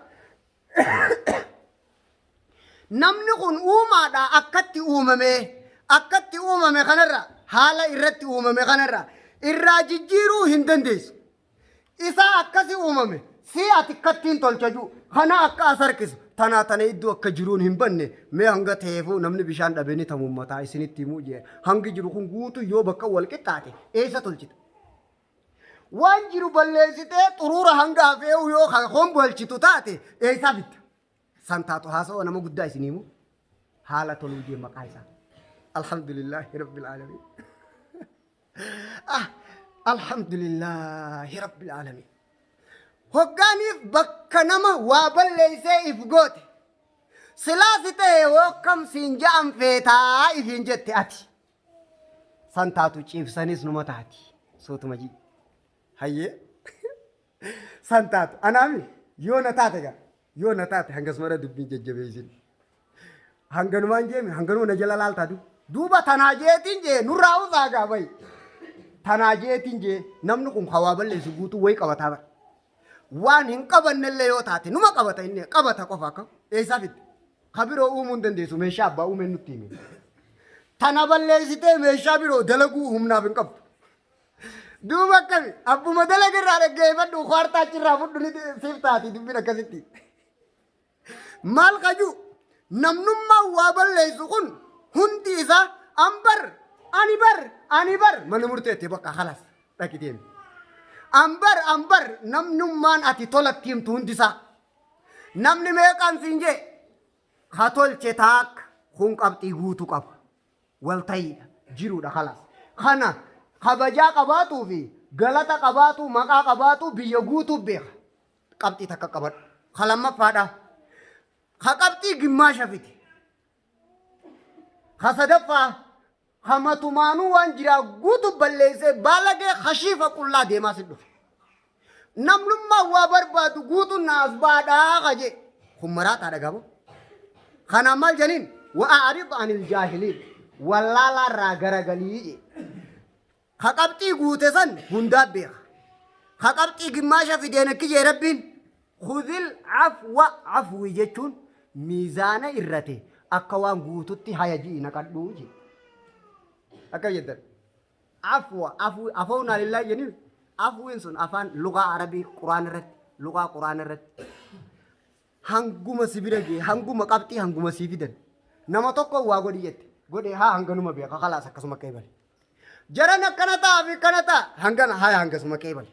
namni kun uumaadha akkatti uumame kanarra haala irratti uumame kanarra irraa jijjiiruu hin dandeessu isaa akkasi uumame si ati kattiin tolchaju kana akka asarkisu tana iddoo akka jiruun hin banne mee hanga ta'eefuu namni bishaan dhabeeni tamummataa isinitti himuu jee hangi jiru kun guutu yoo bakka wal qixxaate eessa tolchita waan jiru balleessitee xuruura hanga hafee'u yoo hombolchitu taate eessaa bitta santaatu haasa'oo nama guddaa isin himu haala toluu jee maqaa isaa alhamdulillahi rabbil aalamiin alhamdulillahi rabbil aalamiin hoggaaniif bakka nama waa balleessee if goote silaasi ta'e wokkam siin ja'an feetaa ifiin jette ati san taatu ciibsanis numa taati sootuma jii hayyee san taatu anaami yoo na taate hangas mara dubbiin jajjabeessin hanganumaan jeemi hanganuma na jala laaltaa duuba tanaa jeetiin jee nurraa usaagaa bayi tanaa jeetiin jee namni kun hawaa balleessu guutuu wayi qabataa bara waan hin qabannellee yoo taate numa qabata inni qabata qofa akka eessaa fitte kabiroo uumuu hin dandeessu meeshaa abbaa uumeen nutti hime tana balleessitee meeshaa biroo dalaguu humnaaf hin qabdu duuba akkami abbuma dalagirraa dhaggeeffadhu kwartaa achirraa fudhu ni siif taati dubbiin akkasitti maal qaju namnummaa waa balleessu kun hundi isaa ani bar mana murteetti bakka halas dhaqiteemi ambar namnummaan ati tolatti himtu hundisaa namni meeqaan siin jee ka tolche taak kun qabxii guutuu qaba waltayiidha jiruudha halas kana kabajaa qabaatuu fi galata qabaatuu maqaa qabaatuu biyya guutuu beeka qabxii takka qabadhu kalamaffaadha ka qabxii gimmaasha fiti ka sadaffaa hamatumaanuu waan jiraa guutuu balleessee baalagee hashiifa qullaa deemaa si dhufe namnummaa waa barbaadu guutuu naas baadhaa kaje kun maraataadha gabo kana maal janiin wa'aarid anil jaahiliin wallaalaarraa garagalii je ka qabxii guute san hundaa beeka ka qabxii gimmaasha fideen akki jee rabbiin khudhil afwi jechuun miizaana irrate akka waan guututti haya ji'i naqadhuu je akka jedhan afawna lillahi jeniin afwiin sun afaan lugaa arabii quraan irratti hanguma sibira gee hanguma qabxii hanguma sii fidan nama tokko waa godhi jette godhe haa hanganuma beeka khalaas akkasuma akka ibale جرنا كنتا في كنتا هنغنا هاي هنغس مكيبل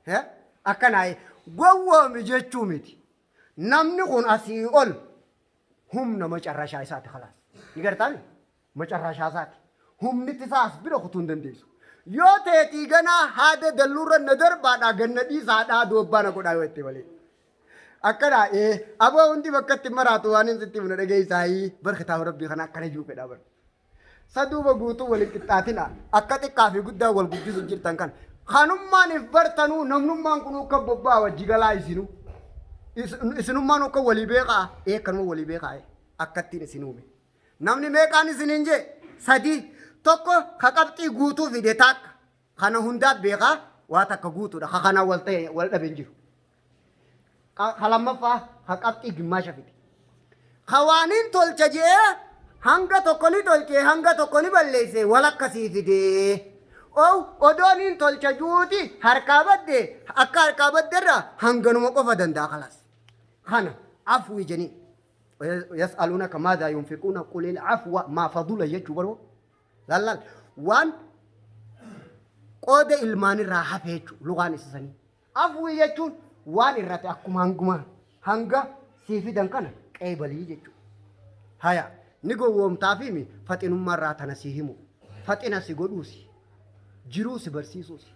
ها أكناي قوة مجتشو ميتي نمني خون أسيقول هم نمج الرشاة سات خلاص يقرتاني مج الرشاة سات هم نتساس بلا خطون دنديسو يو تيتي غنا هذا دلور الندر بعد أغنى دي سادا دوبانا قد آيوتي بالي أكنا أبا وندي وقت مراتو وانين ستي من رجعي ساي برختاو ربي خنا كنا جو كده بر سادو بقولتو ولي كتاتنا أكتة كافي قدا والقدي سجل تانكان خانم ما نفبرتانو نمنم ما نكونو كببا وجيغلا يسينو isinu manu ko wali beka kan wali beka akkatti isinume namni meeqaan isininje sadi tokko haqabti guutu fide tak kana hunda beka wa takka guutu da kana walte walda benjiru halamma fa haqabti gimasha fide khawanin tolchaje hanga tokkoni tolche hanga tokkoni balleese walakkasi fide odonin tolchajuuti harkabadde akka harkabadderra hanganuma qofa dandaa khalas خنا عفو جني يسألونك ماذا ينفقون قل العفو ما فضل يجبروا لا لا وان قود الماني راح فيجو لغان السني عفو يجون وان الرات أكم هنگا سيفي دنكنا كيبلي يجو هيا نيجو وم تافيمي فتن مرة تنسيهمو فتن سيقولوسي جروس برسيسوسي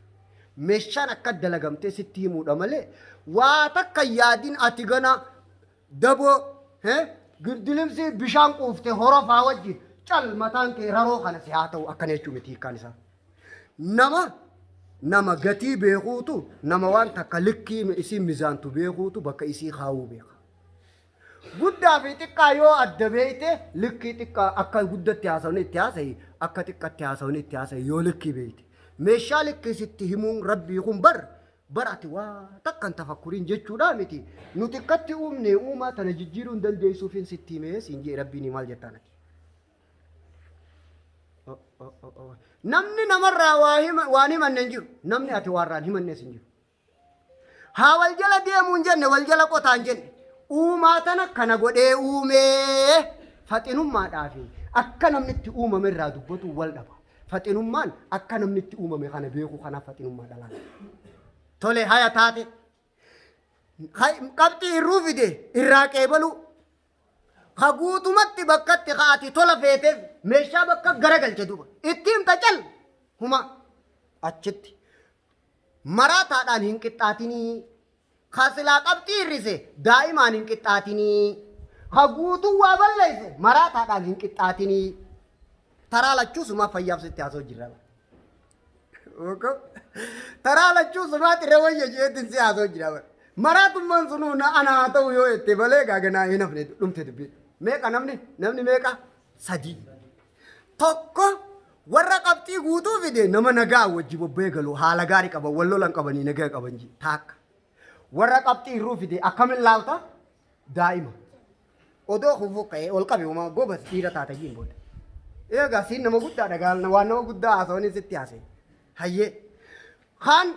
مشان أكد لقمتي ستيمو دمالي واتكيادين أتيغنا دبو قردلم سي بشان قوفتي هرفا وجي چل متان كي رارو خانا سياتو أكنيشو متي كانسا نما غتي بيغوتو نما وان تكالكي اسي ميزانتو بيغوتو بكا اسي خاو بيغا قدا في تكا يو أدبيتي لكي تكا أكا قدا تياسوني تياسي أكا تكا تياسوني تياسي يو لكي بيتي مشالك ستهمون ربي يقوم براتي تكن تفكرين جتشو دامتي نتكتي أمني أمة تنججيرون دندي سوفين ستيمي سنجي ربي نمال جتانك نمني نمرا واني من ننجير نمني أتواران هم الناس نجير ها والجلا دي منجن والجلا قطان جن أمة تنكنا قد أمي فاتنم ما دافي أكنا منتي أمة من رادوبتو والدبا فتنمان أكنا منتي أمة مخانا بيكو خانا فتنمان دلان تولي هيا تاتي قبتي الروفي دي الراك ايبالو خاقوتو متي بكت خاتي تولا فيتف ميشا بكت غرقل جدوبا اتيم تجل هما أجت مراتا دان هنكتاتيني خاسلا قبتي الرسي دائما هنكتاتيني خاقوتو وابليسي مراتا دان هنكتاتيني ترى لچو سما فياب ستياسو جرال وكو ترى لچو سما تروي جيتن سياسو جرال مرات من سنونا انا تو يو اتبلي غاغنا ينفني دمته دبي ميكا نمني ميكا سدي توكو ورقبتي غوتو فيدي نما نغا وجيبو بيغلو حالا غاري قبا ولو لان قبني نغا قبنجي تاك ورقبتي رو فيدي اكمل لاوتا دائما اودو خوفو كاي اولقبي وما غوبس تيرا تاتجين بود إيه سين نما قد دعنا وانا قد أسوني ستياسي هاي خان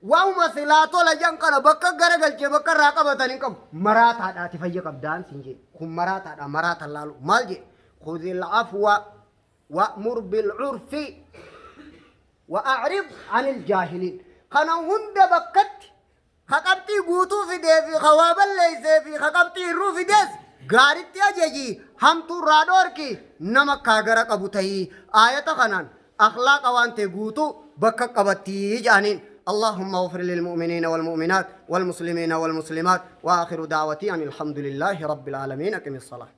واو مسلاتو لجان كنا بكر غرقل جي بكر راقب تانيكم مرات هذا تفيق أبدان سنجي هم مرات هذا مرات اللالو مالجي خذ العفو وأمر بالعرف وأعرض عن الجاهلين خنا هند بكت خقبتي قوتو في دي في خواب الليس في خقبتي رو في ديس غارت يجي هم تو رادور کی نمک کاغرا قبوتہی آیت خنان اخلاق وانتے گوتو بکا قبتی جانین اللهم اغفر للمؤمنين والمؤمنات والمسلمين والمسلمات واخر دعوتي ان الحمد لله رب العالمين اقم الصلاة